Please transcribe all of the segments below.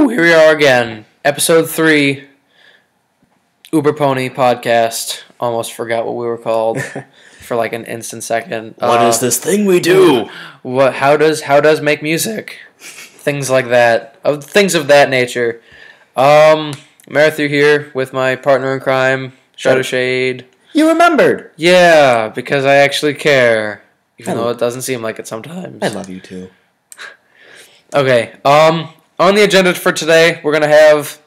Here we are again. Episode 3, UberPony Podcast. Almost forgot what we were called for like an instant second. What is this thing we do? How does make music? Things like that. Things of that nature. Marethyu here with my partner in crime, Shutter Shade. You remembered. Yeah, because I actually care. Even though it doesn't seem like it sometimes. I love you too. Okay, on the agenda for today, we're going to have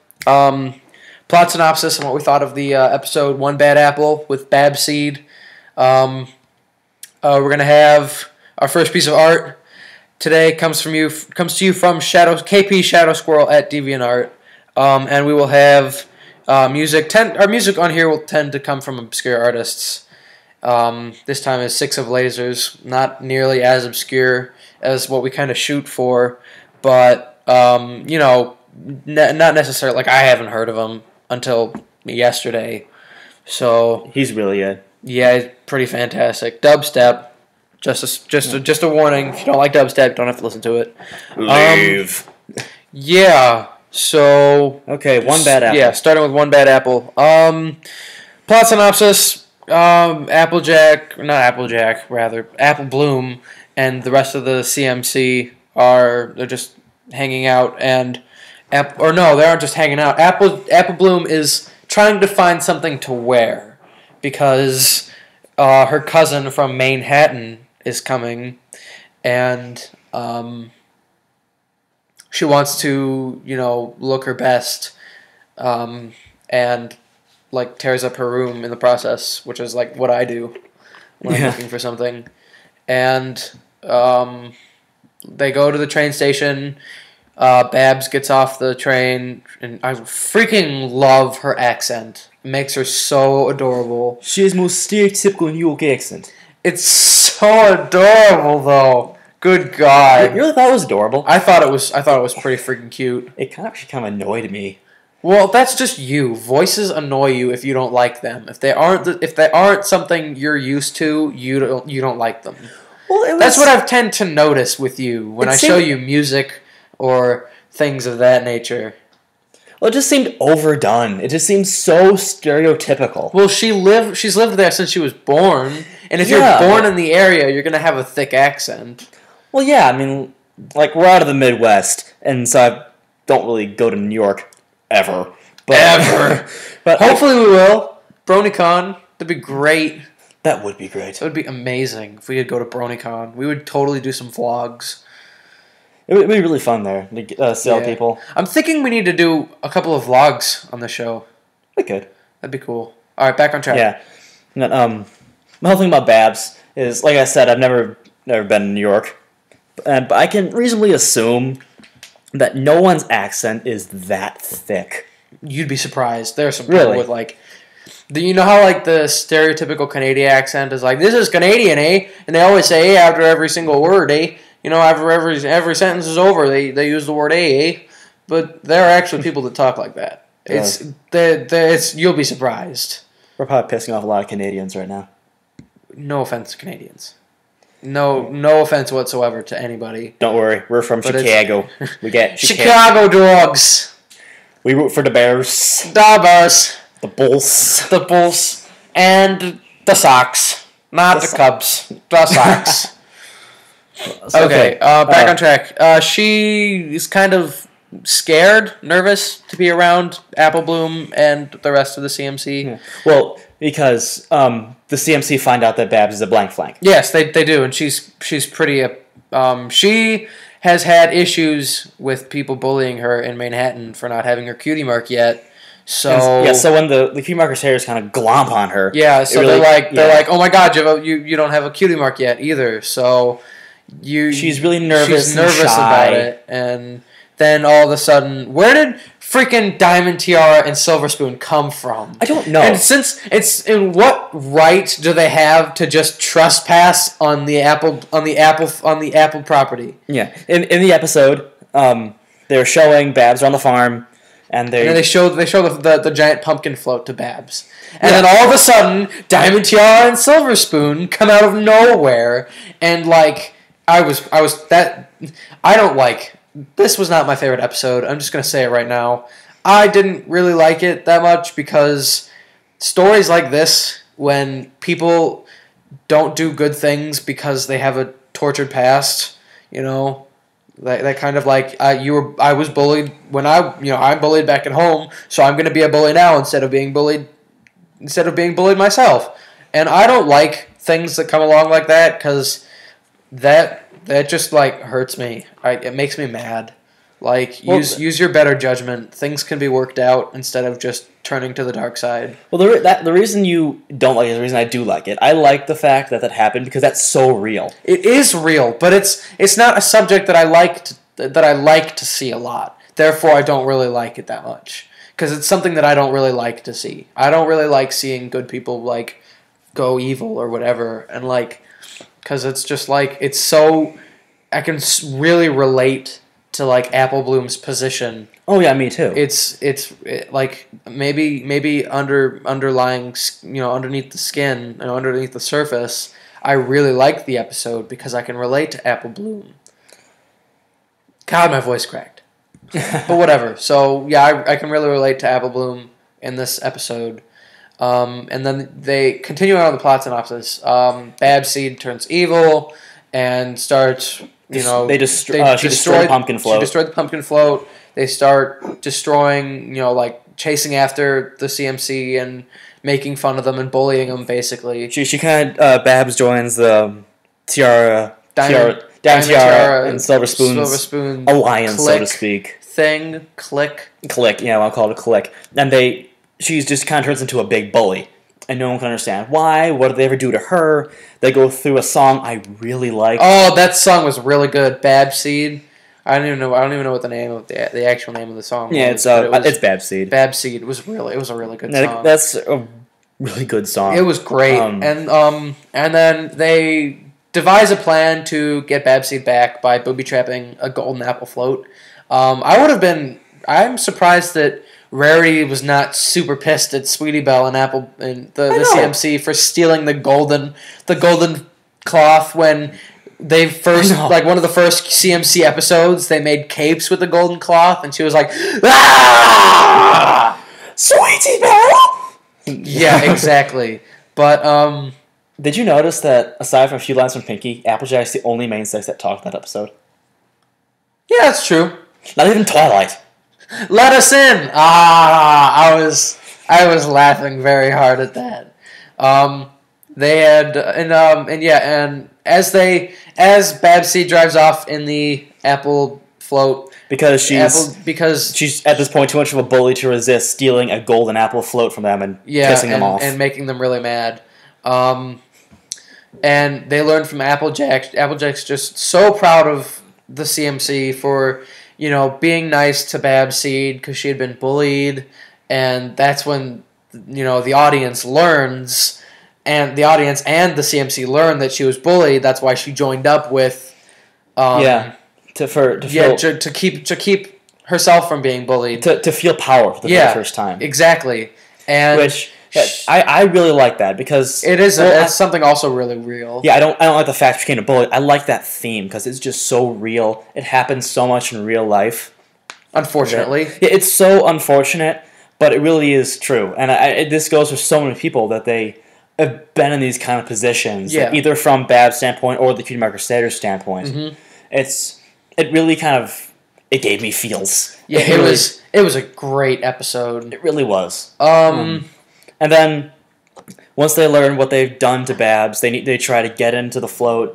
plot synopsis and what we thought of the episode One Bad Apple with Babs Seed. We're going to have our first piece of art today comes to you from kp-squirrel at DeviantArt. And we will have music. Our music on here will tend to come from obscure artists. This time is Six of Lasers, not nearly as obscure as what we kind of shoot for, but not necessarily. Like, I haven't heard of him until yesterday, so he's really good. Yeah, he's pretty fantastic. Dubstep. Just a warning. If you don't like dubstep, you don't have to listen to it. Leave. Yeah. So okay, One Bad Apple. Yeah, starting with One Bad Apple. Plot synopsis. Apple Bloom and the rest of the CMC they're just hanging out, and they aren't just hanging out. Apple Bloom is trying to find something to wear because her cousin from Manhattan is coming, and she wants to look her best, and like tears up her room in the process, which is like what I do when I'm looking for something. And they go to the train station. Babs gets off the train, and I freaking love her accent. It makes her so adorable. She has most stereotypical New York accent. It's so adorable, though. Good God! You really thought it was adorable? I thought it was pretty freaking cute. It kind of annoyed me. Well, that's just you. Voices annoy you if you don't like them. If they aren't something you're used to, you don't like them. Well, that's what I've tend to notice with you when I show you music or things of that nature. Well, it just seemed overdone. It just seems so stereotypical. Well, she's lived there since she was born, and if you're born in the area, you're gonna have a thick accent. Well, yeah, I mean, like, we're out of the Midwest, and so I don't really go to New York ever. But hopefully we will. BronyCon, that'd be great. That would be great. That would be amazing if we could go to BronyCon. We would totally do some vlogs. It would be really fun there to sell people. I'm thinking we need to do a couple of vlogs on the show. We could. That'd be cool. All right, back on track. Yeah. My whole thing about Babs is, like I said, I've never been in New York, but I can reasonably assume that no one's accent is that thick. You'd be surprised. There are some people with like, you know how like the stereotypical Canadian accent is like, this is Canadian, eh? And they always say eh after every single word, eh? After every sentence is over, they use the word eh? But there are actually people that talk like that. You'll be surprised. We're probably pissing off a lot of Canadians right now. No offense to Canadians. No offense whatsoever to anybody. Don't worry, we're from Chicago. We get Chicago dogs. We root for the Bears. The Bears. The Bulls. The Bulls. And the Sox. Not the Cubs. The Sox. Okay, back on track. She is kind of scared, nervous to be around Apple Bloom and the rest of the CMC. Yeah. Well, because the CMC find out that Babs is a blank flank. Yes, they do, and she's pretty. She has had issues with people bullying her in Manhattan for not having her cutie mark yet. So so when the cutie marker's hairs kind of glomp on her. Yeah, so they're like, oh my God, you don't have a cutie mark yet either. So she's really nervous. She's nervous about it, and then all of a sudden, where did freaking Diamond Tiara and Silver Spoon come from? I don't know. And since in what right do they have to just trespass on the Apple property? Yeah, in the episode, they're showing Babs on the farm, and they show the giant pumpkin float to Babs, and then all of a sudden, Diamond Tiara and Silver Spoon come out of nowhere, and like I don't like this was not my favorite episode. I'm just going to say it right now. I didn't really like it that much because stories like this, when people don't do good things because they have a tortured past, that kind of like I was bullied when I'm bullied back at home, so I'm going to be a bully now instead of being bullied myself. And I don't like things that come along like that because that just like hurts me. It makes me mad. Like use your better judgment. Things can be worked out instead of just turning to the dark side. Well, the reason you don't like it is the reason I do like it. I like the fact that happened because that's so real. It is real, but it's not a subject that I like to see a lot. Therefore, I don't really like it that much because it's something that I don't really like to see. I don't really like seeing good people like go evil or whatever, and like because it's just like it's so I can really relate to like Apple Bloom's position. Oh yeah, me too. It's like maybe underlying, underneath the skin, underneath the surface. I really liked the episode because I can relate to Apple Bloom. God, my voice cracked. But whatever. So yeah, I can really relate to Apple Bloom in this episode. And then they continue on the plot synopsis. Babseed turns evil and starts. She destroyed the pumpkin float. She destroyed the pumpkin float. They start destroying, like chasing after the CMC and making fun of them and bullying them, basically. She kind of Babs joins the Diamond Tiara and Silver Spoon alliance, so to speak. Click. Yeah, I'll call it a click. And she just kind of turns into a big bully. And no one can understand why. What did they ever do to her? They go through a song I really like. Oh, that song was really good. Babseed. I don't even know what the name of the actual name of the song was. Yeah, it's Babseed. Babseed was a really good song. That's a really good song. It was great. And then they devise a plan to get Babseed back by booby trapping a golden apple float. I'm surprised that Rarity was not super pissed at Sweetie Belle and Apple and the CMC for stealing the golden cloth when they first one of the first CMC episodes they made capes with the golden cloth and she was like, "Ah, Sweetie Belle." Yeah, exactly. But did you notice that aside from a few lines from Pinky, Applejack's the only main sex that talked in that episode? Yeah, that's true. Not even Twilight. Let us in. I was laughing very hard at that. They had and as Babsy drives off in the apple float because she's at this point too much of a bully to resist stealing a golden apple float from them and pissing them off and making them really mad. And they learn from Applejack. Applejack's just so proud of the CMC for being nice to Babseed because she had been bullied, and that's when the audience learns, and the audience and the CMC learn that she was bullied. That's why she joined up with, to keep herself from being bullied, to feel power for the very first time. Exactly, and which. I really like that because it's something also really real. Yeah, I don't like the fact she became a bully. I like that theme because it's just so real. It happens so much in real life. Unfortunately, it's so unfortunate, but it really is true. And this goes for so many people that they have been in these kind of positions, either from Bab's standpoint or the Cutie Marker Crusader's standpoint. Mm-hmm. It really kind of gave me feels. Yeah, it was a great episode. It really was. And then, once they learn what they've done to Babs, they try to get into the float.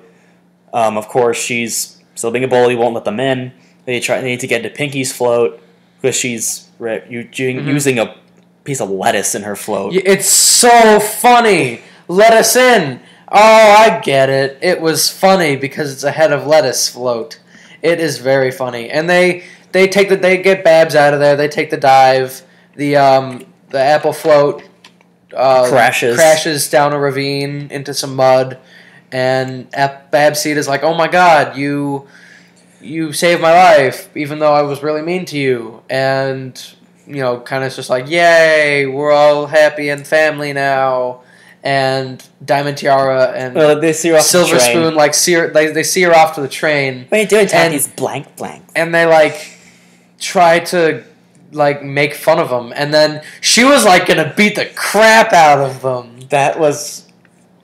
Of course, she's still being a bully, won't let them in. They need to get into Pinky's float because she's using a piece of lettuce in her float. It's so funny. Let us in. Oh, I get it. It was funny because it's a head of lettuce float. It is very funny, and they get Babs out of there. They take the dive. The apple float. Crashes down a ravine into some mud, and Babseed is like, "Oh my God, you saved my life, even though I was really mean to you." And kind of just like, "Yay, we're all happy and family now." and Diamond Tiara and they see her off Silver the train. Spoon they see her off to the train. What are you doing, and, Talkies? Blank, blank. and they like try to like make fun of them, and then she was like gonna beat the crap out of them. That was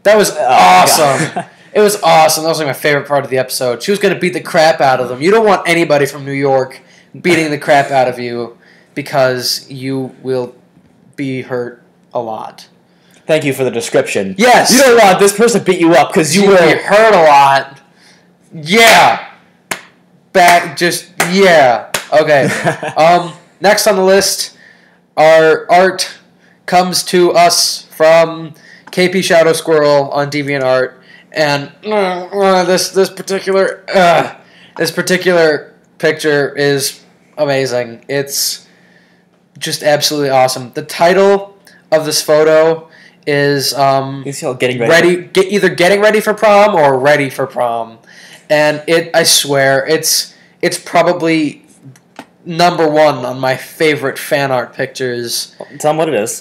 awesome. It was awesome. That was like my favorite part of the episode. She was gonna beat the crap out of them. You don't want anybody from New York beating the crap out of you because you will be hurt a lot. Thank you for the description. Yes. You don't want this person to beat you up because you will be hurt a lot. Yeah. Okay. Next on the list, our art comes to us from kp-squirrel on DeviantArt, and this particular picture is amazing. It's just absolutely awesome. The title of this photo is getting ready. Either getting ready for prom or ready for prom, and I swear it's probably number one on my favorite fan art pictures. Tell them what it is.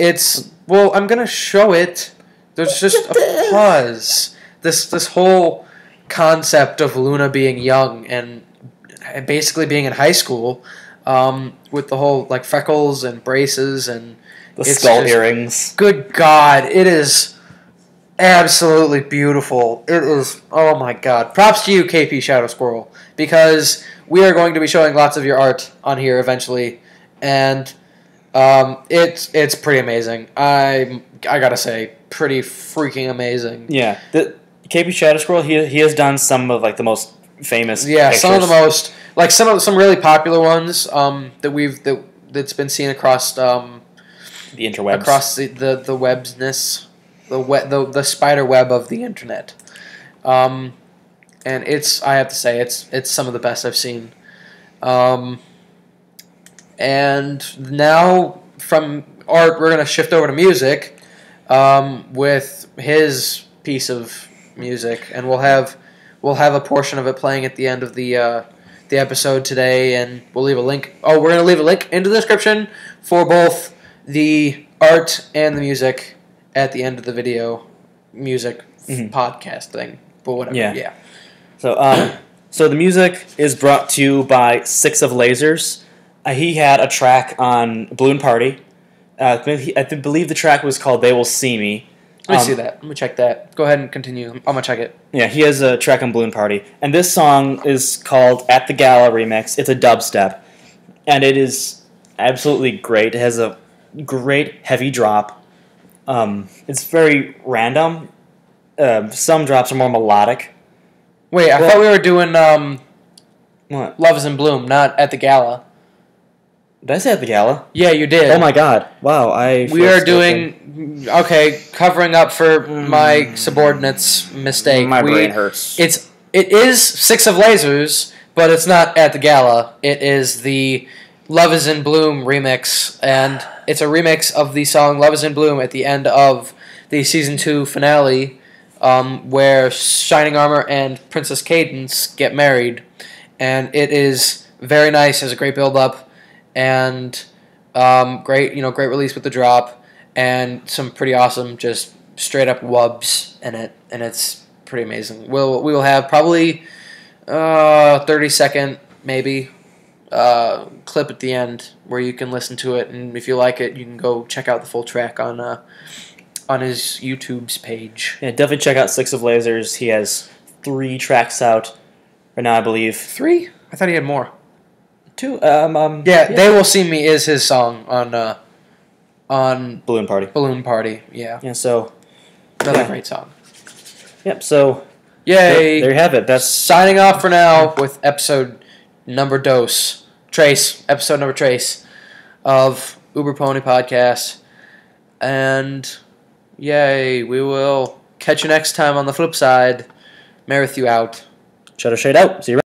I'm gonna show it. There's just a pause. This whole concept of Luna being young and basically being in high school, with the whole like freckles and braces and the skull earrings. Good God, it is absolutely beautiful. It is, oh my God. Props to you, kp-squirrel, because we are going to be showing lots of your art on here eventually, and it's pretty amazing. I gotta say, pretty freaking amazing. Yeah, the kp-squirrel, he has done some of like the most famous. Yeah, pictures. some of the most some really popular ones that's been seen across the interwebs, across the websness, the spider web of the internet. And I have to say, it's some of the best I've seen. And now from art, we're gonna shift over to music, with his piece of music, and we'll have a portion of it playing at the end of the episode today, and we'll leave a link. Oh, we're gonna leave a link in the description for both the art and the music at the end of the video music podcast thing. But whatever. Yeah. So the music is brought to you by Six of Lasers. He had a track on Balloon Party. I believe the track was called "They Will See Me." Let me see that. Let me check that. Go ahead and continue. I'm gonna check it. Yeah, he has a track on Balloon Party, and this song is called "At the Gala Remix." It's a dubstep, and it is absolutely great. It has a great heavy drop. It's very random. Some drops are more melodic. Wait, I thought we were doing what? Love is in Bloom, not At the Gala. Did I say At the Gala? Yeah, you did. Oh my God! Wow, we are doing covering up for my subordinate's mistake. My brain hurts. It is Six of Lasers, but it's not At the Gala. It is the Love is in Bloom remix, and it's a remix of the song Love is in Bloom at the end of the Season 2 finale, where Shining Armor and Princess Cadence get married, and it is very nice. Has a great build-up, and great release with the drop, and some pretty awesome just straight-up wubs in it, and it's pretty amazing. We will have probably 30-second maybe clip at the end where you can listen to it, and if you like it, you can go check out the full track on his YouTube's page. Yeah, definitely check out Six of Lasers. He has 3 tracks out right now, I believe. 3? I thought he had more. 2. Yeah, They Will See Me is his song on Balloon Party. Balloon Party. Yeah. Yeah. So another great song. Yep. So yay! There you have it. That's signing off for now with episode number trace of UberPony Podcasts, and yay! We will catch you next time on the flip side. Marethyu out. Shutter Shade out. See you.